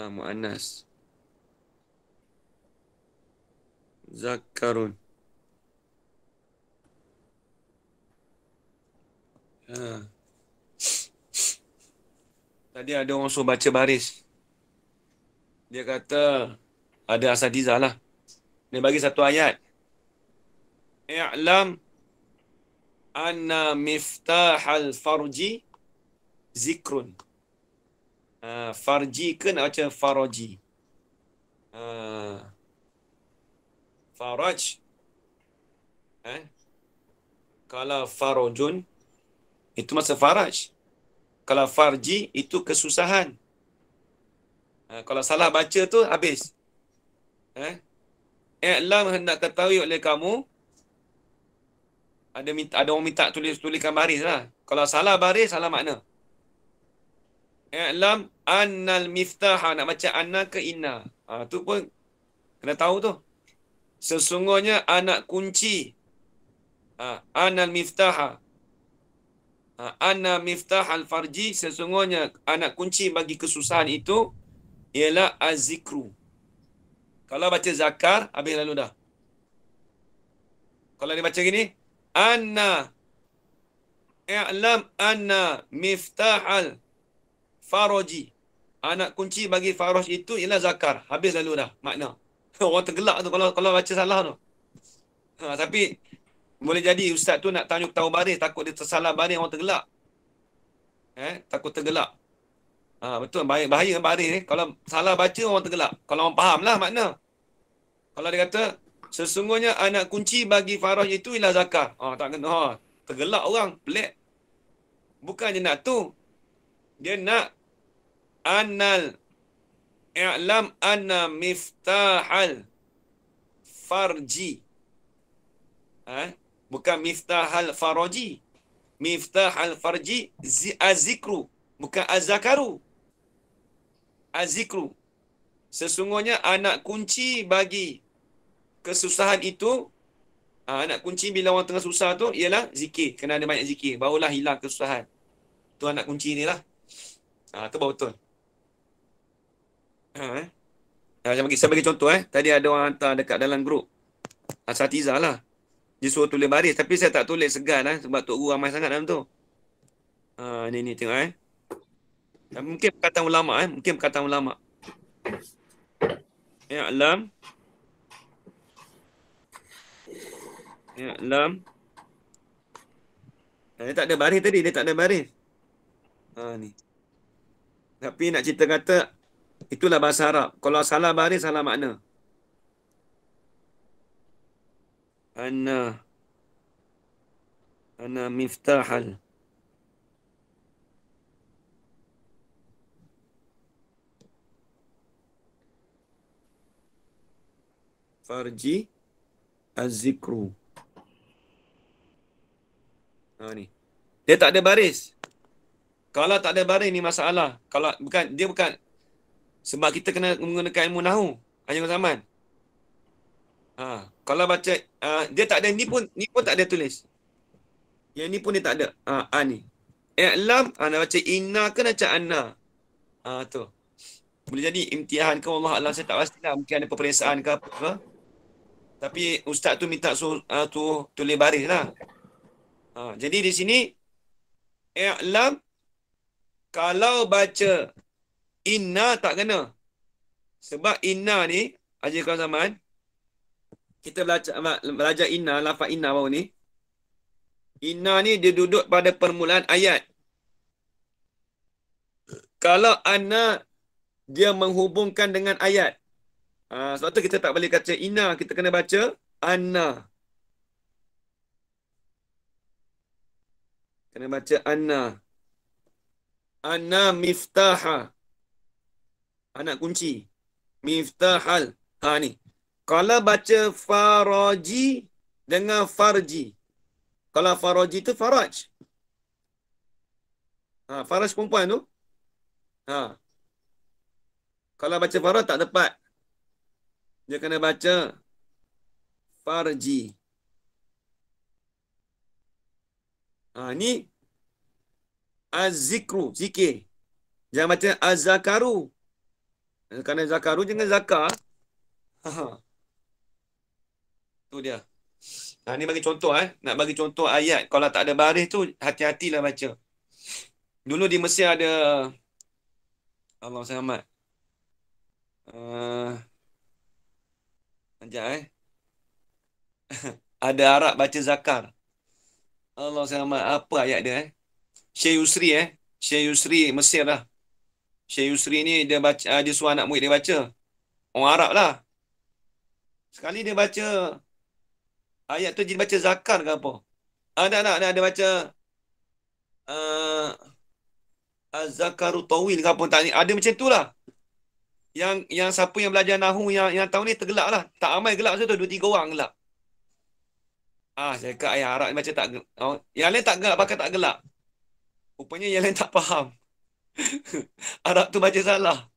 Muannas. Zakarun. Tadi ada orang suruh baca baris. Dia kata ada asatizah lah. Dia bagi satu ayat. I'lam anna miftahal farji zikrun. Farji ke nak baca faraji? Faraj. Kalau farajun itu masa faraj. Kalau farji itu kesusahan. Kalau salah baca tu habis. I'lam hendak ketahui oleh kamu. Ada orang minta tuliskan baris lah. Kalau salah baris, salah makna. I'lam annal miftaha, nak baca anna ke inna. Tu pun kena tahu tu. Sesungguhnya anak kunci. Annal miftaha. Anna miftah al-farji, sesungguhnya anak kunci bagi kesusahan itu ialah az-zikru. Kalau baca zakar, habis lalu dah. Kalau dia baca gini, i'lam anna miftah al-faraji. Anak kunci bagi faraj itu ialah zakar. Habis lalu dah makna. Orang tergelak tu kalau baca salah tu. Tapi boleh jadi ustaz tu nak tahu baris, takut dia tersalah baris, orang tergelak. Takut tergelak. Betul, bahaya baris ni. Kalau salah baca, orang tergelak. Kalau orang faham lah makna. Kalau dia kata, sesungguhnya anak kunci bagi faraj itu ialah zakar. Tak kena. Tergelak orang, pelik. Bukan dia nak tu. Dia nak i'lam anna miftahal farji. Bukan miftahal faraji. Miftahal farji az-zikru, bukan az-zakaru. Az-zikru. Sesungguhnya anak kunci bagi kesusahan itu Anak kunci bila orang tengah susah tu ialah zikir. Kena ada banyak zikir. Barulah hilang kesusahan. Tu anak kunci ni lah. Tu baru betul. Saya bagi contoh. Tadi ada orang hantar dekat dalam grup. Asatizah lah. Dia suruh tulis baris. Tapi saya tak tulis segan. Sebab Tok Guru ramai sangat dalam tu. Ni tengok. Mungkin perkataan ulama'. Mungkin perkataan ulama'. I'lam. Dia tak ada baris tadi. Dia tak ada baris. Ni. Tapi nak cerita kata, itulah bahasa Arab. Kalau salah baris, salah makna. Ana miftahal. Farji az-zikru. Ni. Dia tak ada baris. Kalau tak ada baris ni masalah. Kalau dia bukan sebab kita kena menggunakan ilmu nahu. Hanya zaman. Kalau baca dia tak ada ni pun tak ada tulis. Yang ni pun dia tak ada. Ni. I'lam nak baca inna ke nak baca anna. Tu. Boleh jadi imtihan ke Allah Allah, saya tak pastilah, mungkin ada peperiksaan ke apa ke. Tapi ustaz tu minta tu tulis baris lah. Jadi di sini i'lam kalau baca inna tak kena. Sebab inna ni ajar kawan zaman kita belajar inna, lafaz inna baru ni. Inna ni dia duduk pada permulaan ayat. Kalau anna dia menghubungkan dengan ayat. Sebab tu kita tak boleh kata inna, kita kena baca anna. Kena baca anna. Anna miftaha. Anak kunci. Miftahal. Ni. Kalau baca faraji dengan farji. Kalau faraji tu faraj. Faraj perempuan tu. Kalau baca faraj tak tepat. Dia kena baca farji. Ni az-zikru, zikir. Jangan baca az-zakaru. Kerana zakaru jangan zakar. Tu dia. Ni bagi contoh. Nak bagi contoh ayat. Kalau tak ada baris tu, hati-hatilah baca. Dulu di Mesir ada Allah selamat. Ada Arab baca zakar. Allah selamat. Apa ayat dia? Syekh Yusri Syekh Yusri Mesir lah. Syekh Yusri ni dia baca, dia suruh anak murid dia baca. Orang Arab lah. Sekali dia baca ayat tu jadi baca zakar ke apa? Ada baca az-zakaru tawil ke apa tak ni. Ada macam tu lah. Yang siapa yang belajar nahu yang tahu ni tergelak lah. Tak ramai gelak masa tu, 2-3 orang gelak. Saya kata ayat Arab baca tak gelak. Yang lain tak gelak, pakai tak gelak. Rupanya yang lain tak faham. Arab tu baca salah.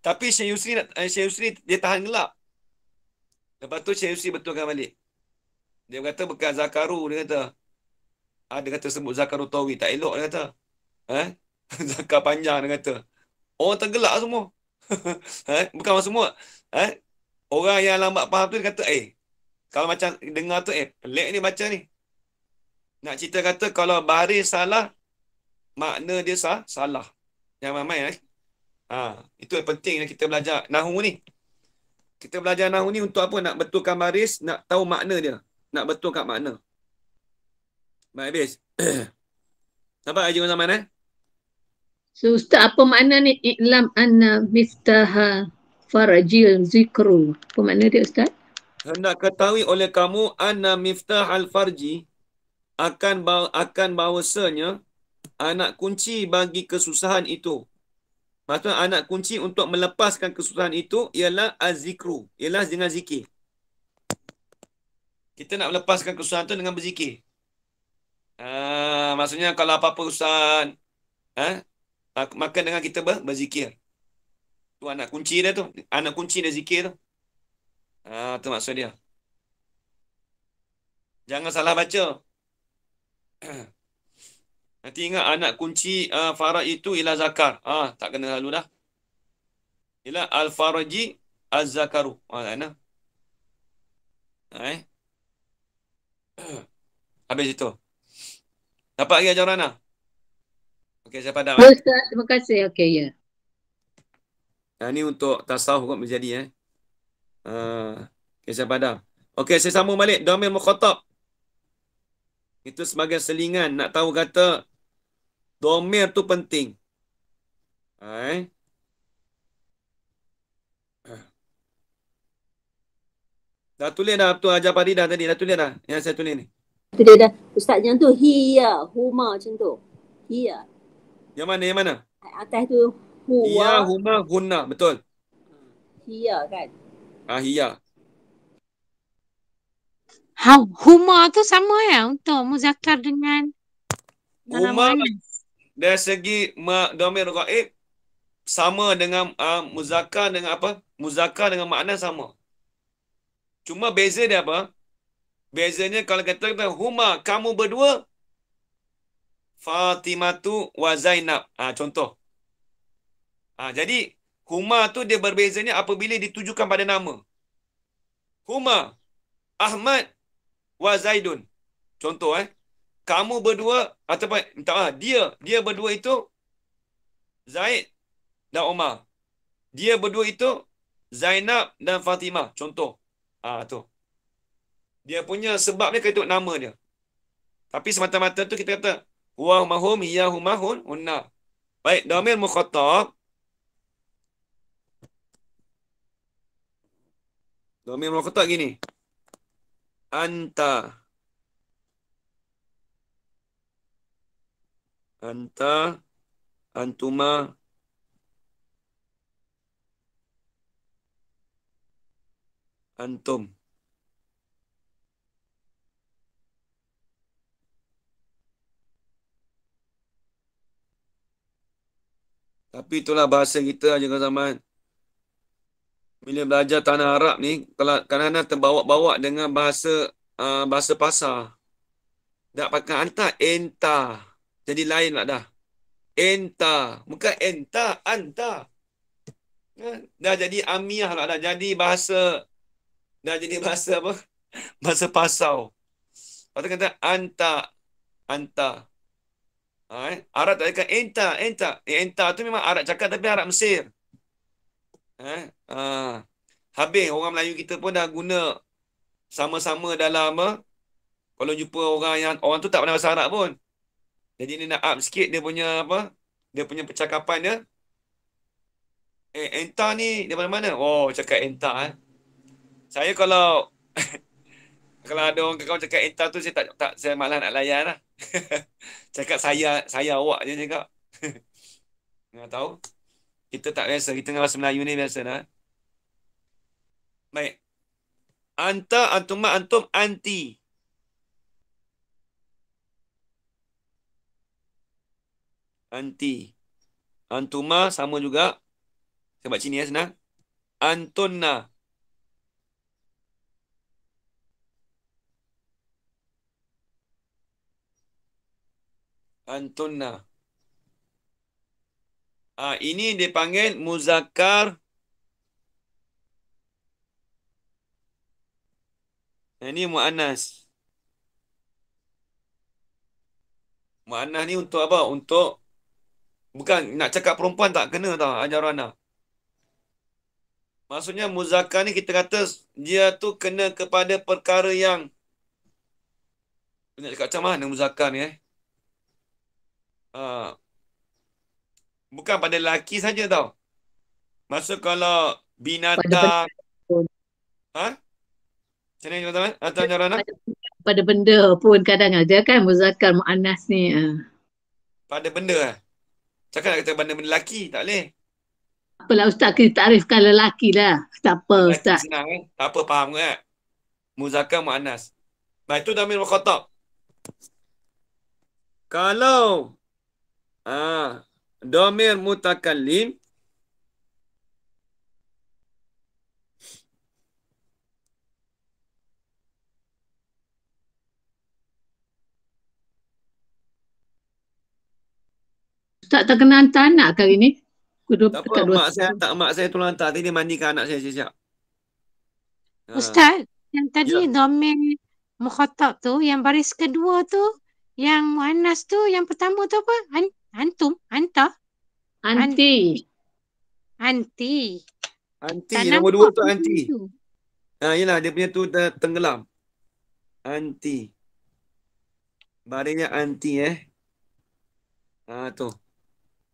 Tapi Syekh Yusri dia tahan gelak. Lepas tu Syekh Yusri betulkan balik. Dia kata bukan zakaru, dia kata. Dia kata sebut zakaru tawi, tak elok dia kata. Zakar panjang dia kata. Orang tergelak semua. Bukan orang semua. Orang yang lambat faham tu dia kata, kalau macam dengar tu, pelik ni baca ni. Nak cerita kata kalau baris salah, makna dia salah. Yang ramai itu yang penting kita belajar nahu ni. Kita belajar nahu ni untuk apa? Nak betulkan baris, nak tahu makna dia. Nak betulkan makna. Baik, habis. Nampak Haji Zaman So Ustaz, apa makna ni i'lam anna miftaha farajil zikru? Apa makna dia Ustaz? Hendak ketahui oleh kamu anna miftahal farji akan bahawasanya anak kunci bagi kesusahan itu. Maksudnya anak kunci untuk melepaskan kesusahan itu ialah az-zikru. Ialah dengan zikir. Kita nak melepaskan kesusahan itu dengan berzikir. Maksudnya kalau apa-apa urusan, maka dengan kita berzikir. Tu anak kunci dia tu. Anak kunci dia zikir tu. Tu maksud dia. Jangan salah baca. Nanti ingat anak kunci faraj itu ialah zakar. Tak kena lalu dah. Ialah al-faraji az-zakaru. Mana? Eh? Habis itu. Dapat lagi ajaran lah. Okey, saya padam. Ustaz, terima kasih. Okey, ya. Ini untuk tasawuf kot menjadi. Okey, saya padam. Okey, saya sambung balik. Dhamir mukhatab. Itu sebagai selingan. Nak tahu kata dhamir tu penting. Dah tulis dah tu ajar Faridah tadi. Dah tulis dah yang saya tulis ni. Tu dia dah. Ustaz yang tu hiya, huma macam tu. Hiya. Yang mana? Yang mana? Atas tu huwa. Hiya, huma, hunna. Betul. Hiya kan? Hiya. Huma tu sama ya untuk muzakkar dengan Huma dari segi dhamir ghaib sama dengan muzakkar dengan apa? Muzakkar dengan makna sama. Cuma beza dia apa? Bezanya kalau kata huma, kamu berdua, Fatimatu wa Zainab. Contoh. Jadi huma tu dia berbezanya apabila ditujukan pada nama. Huma Ahmad wa Zaidun. Contoh kamu berdua ataupun dia berdua itu Zaid dan Umar. Dia berdua itu Zainab dan Fatimah. Contoh. Tu. Dia punya sebab dia kaitu nama dia. Tapi semata-mata tu kita kata huwa mahum hiya humahun hunna. Baik, dhamir mukhatab. Dhamir mukhatab gini. Anta. Anta, antuma, antum. Tapi itulah bahasa kita aja zaman. Bila belajar tanah Arab ni, kalau kadang-kadang terbawa-bawa dengan bahasa pasar. Tak pakai anta, enta. Jadi lain lah dah. Enta. Bukan enta, anta. Dah jadi amiah lah dah. Jadi bahasa. Dah jadi bahasa apa? Bahasa pasau. Lepas tu kata anta. Anta. Arab tak cakap enta. Enta. Enta tu memang Arab cakap tapi Arab Mesir. Habis orang Melayu kita pun dah guna sama-sama dalam kalau jumpa orang tu tak pandai bahasa Arab pun. Jadi dia nak up sikit dia punya apa? Dia punya percakapan dia. Enta ni daripada mana? Oh, cakap enta Saya kalau kalau ada orang kawan cakap enta tu saya tak saya malas nak layan lah. Cakap saya awak je cakap. Nak tahu? Kita tak biasa. Kita dengan bahasa Melayu ni biasa dah. Baik. Anta, antuma, antum, anti. Anti. Antuma sama juga. Saya buat sini senang. Antunna. Antunna. Ini dipanggil muzakkar. Ini mu'annas. Mu'annas ni untuk apa? Untuk bukan nak cakap perempuan tak kena tau ajaran. Maksudnya muzakkar ni kita kata dia tu kena kepada perkara yang nak cakap macam mana muzakkar ni bukan pada lelaki saja tau. Maksud kalau binatang macam ni teman-teman? Atau ajaran pada benda pun kadang ada kan muzakkar muannas ni. Pada benda Cakap nak kata benda-benda lelaki, tak boleh. Apalah Ustaz, kita takrifkan lelaki lah. Tak apa Lelaki Ustaz. senang Tak apa, faham ke? Muzakkar muannas. Baik, itu dhamir mukhatab. Kalau dhamir mutakallim, Ustaz tak kena hantar anak ke hari ni? Tak apa, mak saya tolong hantar. Tadi dia mandikan anak saya siap-siap. Ustaz, yang tadi Ya. domain mukhatab tu, yang baris kedua tu, yang muannas tu, yang pertama tu apa? Antum? Anta? Anti. Anti. Anti, Tak nombor nampak 2 tu anti. tu. Yelah, dia punya tu tenggelam. Anti. Barisnya anti tu.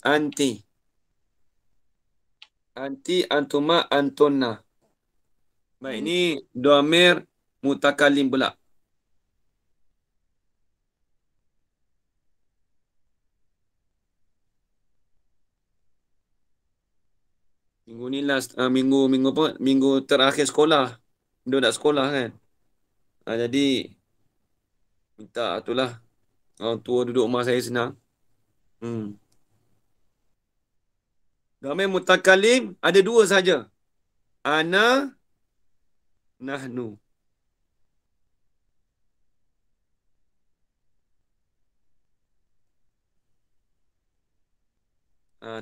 Anti. Anti, antuma, antonna. Baik, ini dhamir mutakalim pula. Minggu ni minggu terakhir sekolah. Dia nak sekolah kan. Jadi minta itulah. Orang tua duduk rumah saya senang. Dhamir mutakalim ada 2 saja. Ana, nahnu.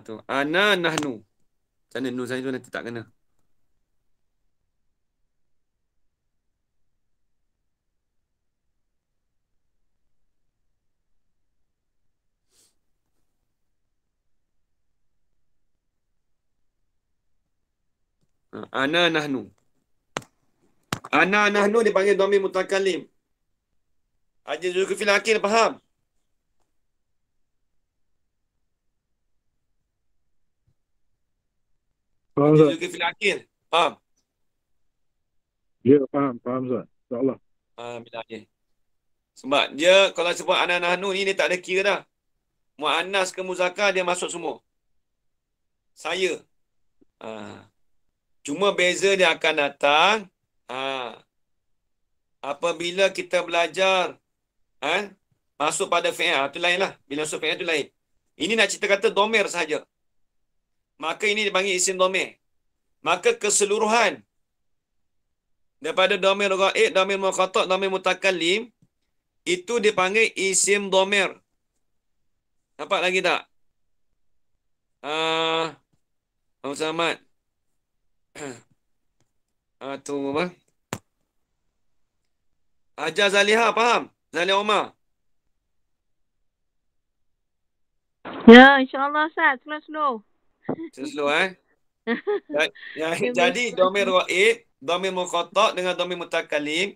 Tu. Ana, nahnu. Macam mana nu saya tu nanti tak kena. Ana, nahnu. Ana, nahnu dipanggil dhamir mutakalim. Haji Zulkifli Akil faham? Faham, Haji Ustaz? Zulkifli Akil faham? Ya, faham, Ustaz. InsyaAllah. Bila dia. Sebab dia kalau sebut ana, nahnu ni dia tak ada kira dah. Muannas ke muzakkar dia masuk semua. Saya. Cuma beza dia akan datang apabila kita belajar masuk pada fi'il tu lain lah. Bila masuk fi'il tu lain. Ini nak cerita kata dhamir saja. Maka ini dipanggil isim dhamir. Maka keseluruhan daripada dhamir ghaib, dhamir mukhatab, dhamir mutakallim itu dipanggil isim dhamir. Nampak lagi tak? Abang Samad. Tu apa? Hajar Zaliha faham? Zaliha Omar. Ya, insyaAllah Ustaz. Slow-slow. Slow Jadi dhamir ghaib, dhamir mukhatab dengan dhamir mutakallim,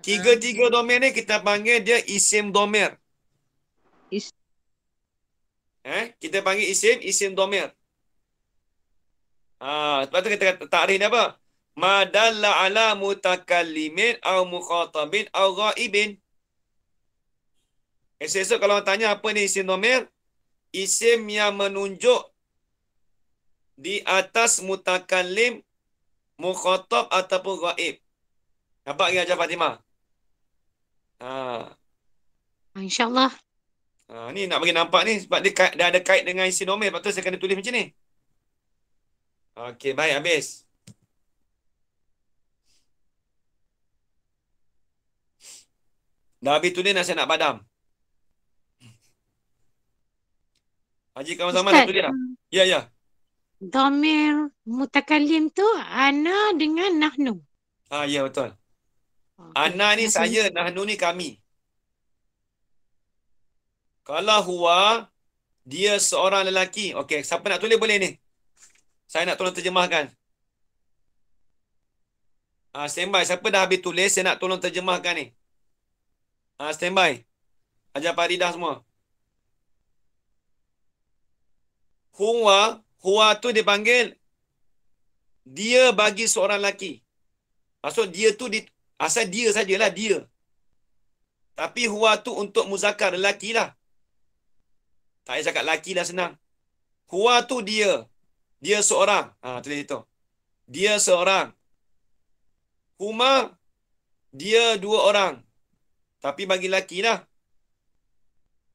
tiga-tiga dhamir ni kita panggil dia isim dhamir. Kita panggil isim dhamir. Sebab tu kita kata takrif ni apa? Ma dalla ala mutakallimin au mukhatabin au ghaibin. Esok kalau orang tanya apa ni isim dhamir? Isim yang menunjuk di atas mutakallim, mukhatab ataupun ghaib. Nampak ke Hajar Fatimah? InsyaAllah. Ni nak bagi nampak ni sebab dia ada kait dengan isim dhamir. Lepas tu saya kena tulis macam ni. Okey, baik, habis. Dah habis tulis nasihat nak padam. Haji kawan zaman dah tulis dah? Ya. Dhamir mutakallim tu ana dengan nahnu. Ya, betul. Ana ni saya, nahnu ni kami. Kalau huwa, dia seorang lelaki. Okey, siapa nak tulis boleh ni? Saya nak tolong terjemahkan. Standby. Siapa dah habis tulis, saya nak tolong terjemahkan ni. Standby. Ajar Faridah semua. Huwa tu dipanggil dia bagi seorang lelaki. Maksud dia tu asal dia sajalah dia. Tapi huwa tu untuk muzakkar lelaki lah. Tak payah cakap lelaki lah senang. Huwa tu dia. Dia seorang. Tulis itu. Dia seorang. Huma, dia 2 orang. Tapi bagi lelaki lah.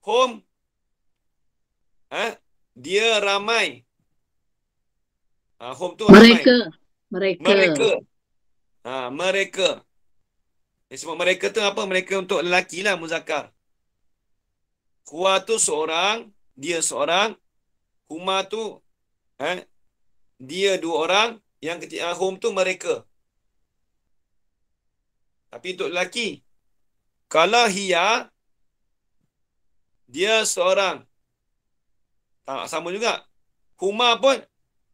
Hum, dia ramai. Hum tu Mereka. ramai. Mereka. Mereka. Sebab mereka tu apa? Mereka untuk lelaki lah muzakkar. Huwa tu seorang. Dia seorang. Huma tu dia dua orang, yang ketiga hum tu mereka. Tapi untuk lelaki, kalau hiya, dia seorang. Tak sama juga. Huma pun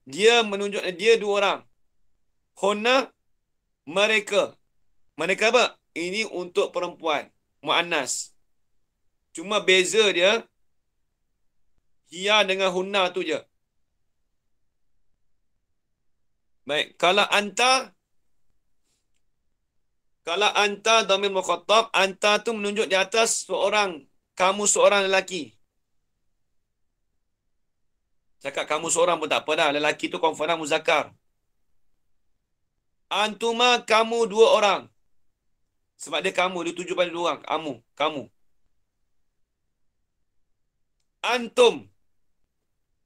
dia menunjuk dia dua orang. Hunna mereka. Mereka apa? Ini untuk perempuan, muannas. Cuma beza dia hiya dengan hunna tu je. Baik, kalau anta dhamir mukhattab, anta tu menunjuk di atas seorang, kamu seorang lelaki. Cakap kamu seorang pun tak apa dah, lelaki tu confirm muzakkar. Antuma, kamu dua orang. Sebab dia kamu, dia tuju pada dua orang. Kamu. Antum,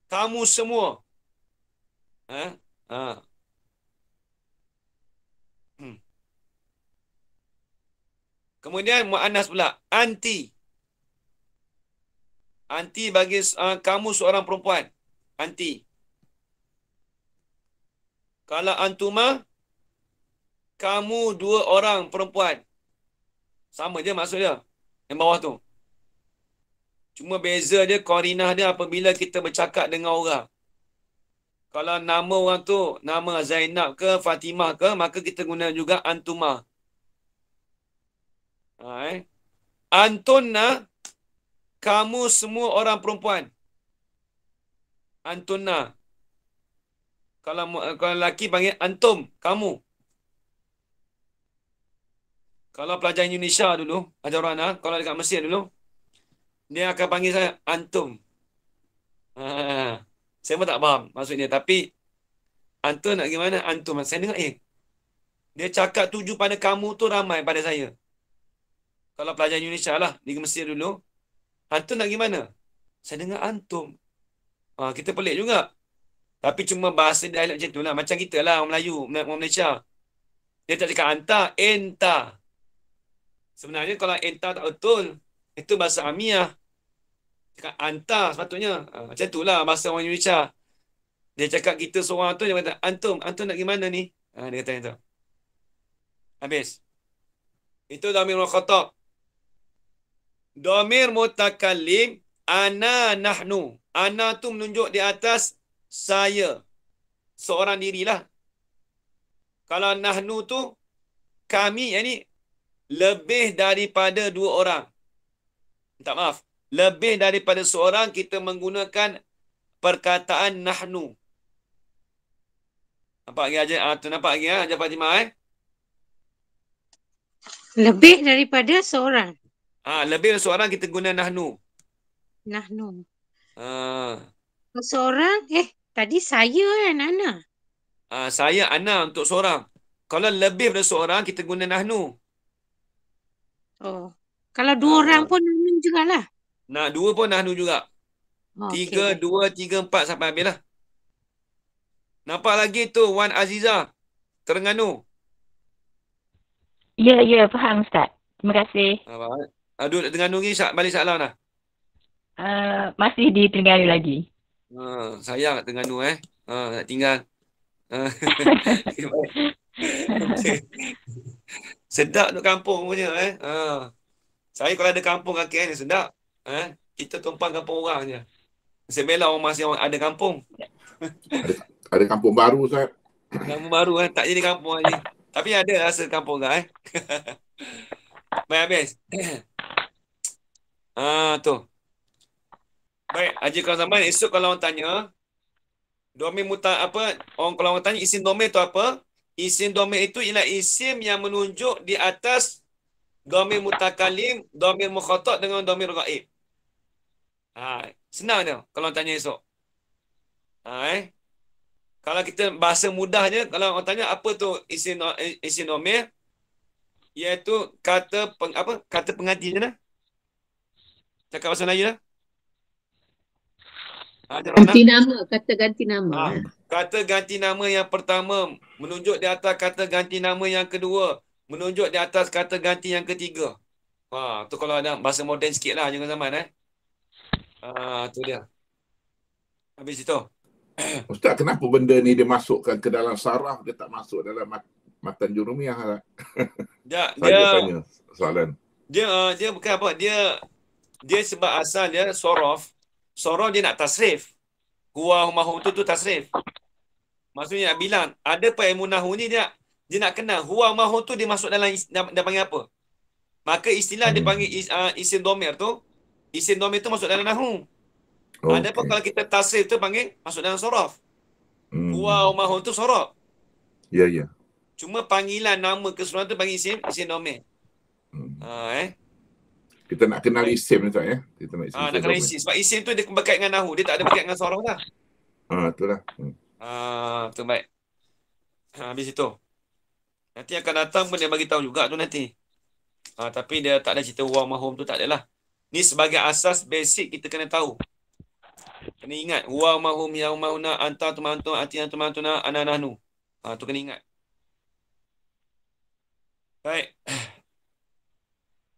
kamu semua. Kemudian muannas pula, anti. Anti bagi kamu seorang perempuan. Anti. Kalau antuma, kamu dua orang perempuan. Sama je maksud dia. Yang bawah tu. Cuma beza dia, qarinah dia apabila kita bercakap dengan orang. Kalau nama orang tu, nama Zainab ke Fatimah ke, maka kita guna juga antuma. Antunna, kamu semua orang perempuan. Antunna. Kalau lelaki panggil antum, kamu. Kalau pelajar Indonesia dulu, ajar Rana, kalau dekat Mesir dulu, dia akan panggil saya antum. Saya pun tak faham maksudnya. Tapi, antum nak gimana? Antum. Saya dengar, dia cakap tuju pada kamu tu ramai pada saya. Kalau pelajar Indonesia lah, di Mesir dulu, antum nak gimana? Saya dengar antum. Kita pelik juga. Tapi cuma bahasa dialek macam tu lah. Macam kita lah, orang Melayu, orang Malaysia. Dia tak cakap anta, enta. Sebenarnya kalau enta tak betul, itu bahasa Amiah. Cakap anta sepatutnya. Macam tu lah bahasa orang Indonesia. Dia cakap kita seorang tu, dia kata, antum nak gimana ni? Dia kata itu. Habis. Itu dhamir mukhatab. Dhamir mutakallim, ana nahnu. Ana tu menunjuk di atas saya. Seorang dirilah. Kalau nahnu tu, kami, yani lebih daripada dua orang. Minta maaf. Lebih daripada seorang, kita menggunakan perkataan nahnu. Nampak lagi aja? Nampak lagi Hajar Fatimah Lebih daripada seorang. Lebih dari seorang kita guna nahnu. Nahnu. Seorang, tadi saya kan, Ana. Saya, Ana untuk seorang. Kalau lebih dari seorang, kita guna nahnu. Oh. Kalau dua orang pun nahnu jugalah. Nah, dua pun nahnu juga. Tiga, Okay. 2, 3, 4 sampai habis lah. Nampak lagi tu Wan Aziza, Terengganu. Ya, faham Ustaz. Terima kasih. Duduk Terengganu lagi, balik Shah Alam dah. Masih di Terengganu lagi. Sayang kat Terengganu nak tinggal. Sedap duduk kampung punya Saya kalau ada kampung kat KL ni sedap. Kita tumpang kampung orang je. Saya bela orang masih orang ada kampung. Ada kampung baru Ustaz. Kampung baru tak jadi kampung lagi. Tapi ada rasa kampung kan Baik habis. Tu. Baik, Haji Kawan Zaman, esok kalau orang tanya domir kalau orang tanya isim domir tu apa? Isim domir itu ialah isim yang menunjuk di atas domir mutakalim, domir mukhatab dengan domir ghaib. Senang je kalau orang tanya esok. Kalau kita bahasa mudahnya, kalau orang tanya apa tu isim domir, iaitu kata pengganti je lah. Cakap bahasa Melayu lah. Ganti nama, kata ganti nama. Kata ganti nama yang pertama menunjuk di atas kata ganti nama yang kedua, menunjuk di atas kata ganti yang ketiga. Tu kalau ada bahasa moden sikit lah jangan zaman tu dia. Habis itu. Ustaz, kenapa benda ni dia masukkan ke dalam saraf, dia tak masuk dalam matan jurumiyah? Dia tanya soalan. Dia bukan apa, dia sebab asal dia sorof dia nak tasrif. Huwa mahum tu tasrif. Maksudnya nak bilang ada apa ilmu nahwu ni dia nak kenal huwa mahum tu dia masuk dalam dia panggil apa. Maka istilah dia panggil isim dhamir tu, isim dhamir tu masuk dalam nahwu. Ada apa kalau kita tasrif tu panggil masuk dalam sorof. Huwa mahum tu sorof. Ya, ya. Cuma panggilan nama keseluruhan tu panggil isim dhamir. Kita nak kenal isim ni tak ya? Kita nak isim. Nak kenal isim. Sebab isim tu dia berkait dengan nahwu. Dia tak ada berkait dengan sorof dah. Itulah. Tu baik. Habis itu. Nanti akan datang pun dia bagi tahu juga tu nanti. Tapi dia tak ada cerita huwa mahum tu, tak adalah. Ni sebagai asas basic kita kena tahu. Kena ingat huwa mahum yaumahuna anta tumantu atina tumantuna ana nahnu. Tu kena ingat. Baik.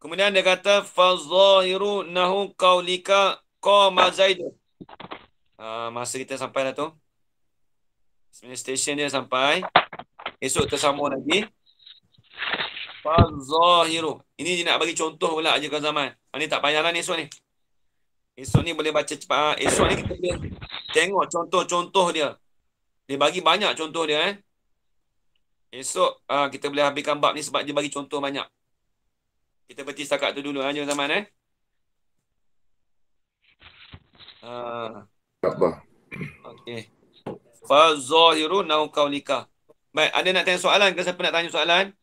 Kemudian dia kata fazahiru nahu qaulika qama zaidun. Masa kita sampai dah tu. Sebenarnya stesen dia sampai. Esok tersambung lagi. Fazahiru. Ini dia nak bagi contoh pula aja zaman. Ni tak payahlah ni esok ni. Esok ni boleh baca cepat. Esok ni kita boleh tengok contoh-contoh dia. Dia bagi banyak contoh dia. Esok kita boleh habiskan bab ni sebab dia bagi contoh banyak. Kita berhenti setakat tu dulu aja zaman Allah. Okey. Fazahiru nau qaulika. Baik, ada nak tanya soalan ke? Siapa nak tanya soalan?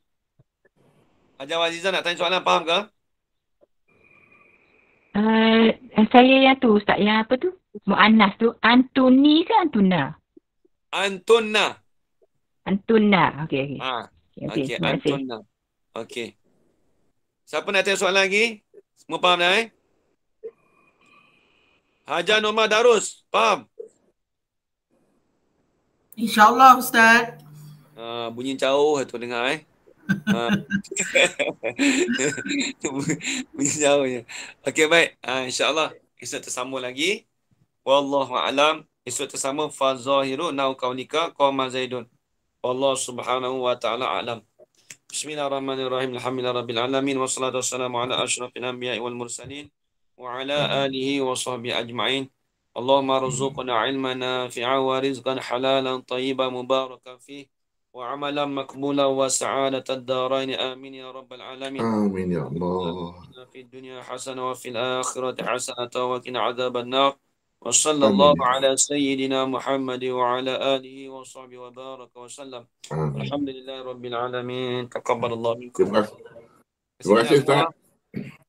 Hajar Azizah nak tanya soalan, faham ke? Saya yang tu Ustaz, yang apa tu? Mu'annas tu, Antuni ke Antuna? Antuna. Antuna. Okey. Okey, Antuna. Okey. Siapa nak tanya soalan lagi? Semua faham dah Hajar Norma Darus, faham? InsyaAllah Ustaz. Bunyi jauh tu dengar bunyi jauh je. Okey baik. InsyaAllah esok tersambung lagi. Wallahu a'lam. Esok tersambung fazahiru nau qaulika qama zaidun. Wallahu subhanahu wa ta'ala a'lam. Bismillahirrahmanirrahim. Alhamdulillahirabbil alamin wassalatu wassalamu ala asyrafil anbiya'i wal mursalin wa ala alihi wa sahbihi ajma'in. Allahumma rzuqna ilman nafi'a wa rizqan halalan tayyiban mubarakan fih wa amalan maqbulan wa sa'adatan darain. Amin ya rabbal alamin. Amin ya Allah. Fid dunya hasanah wa fil akhirati hasanah wa qina adzaban nar. Wa sallallahu ala sayyidina Muhammad wa ala alihi wa sahbihi wa baraka wa sallam. Alhamdulillahi rabbil alamin. Taqabbalallahu minkum. Terima kasih Ustaz.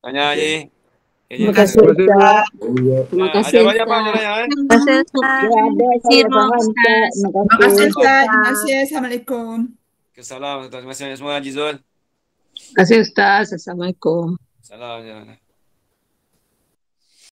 Tanya je. Terima kasih Ustaz. Terima kasih Ustaz. Terima kasih Ustaz. Terima kasih Ustaz. Terima kasih. Assalamualaikum. Assalamualaikum. Terima kasih semua Haji Zul. Terima kasih Ustaz. Assalamualaikum. Salam.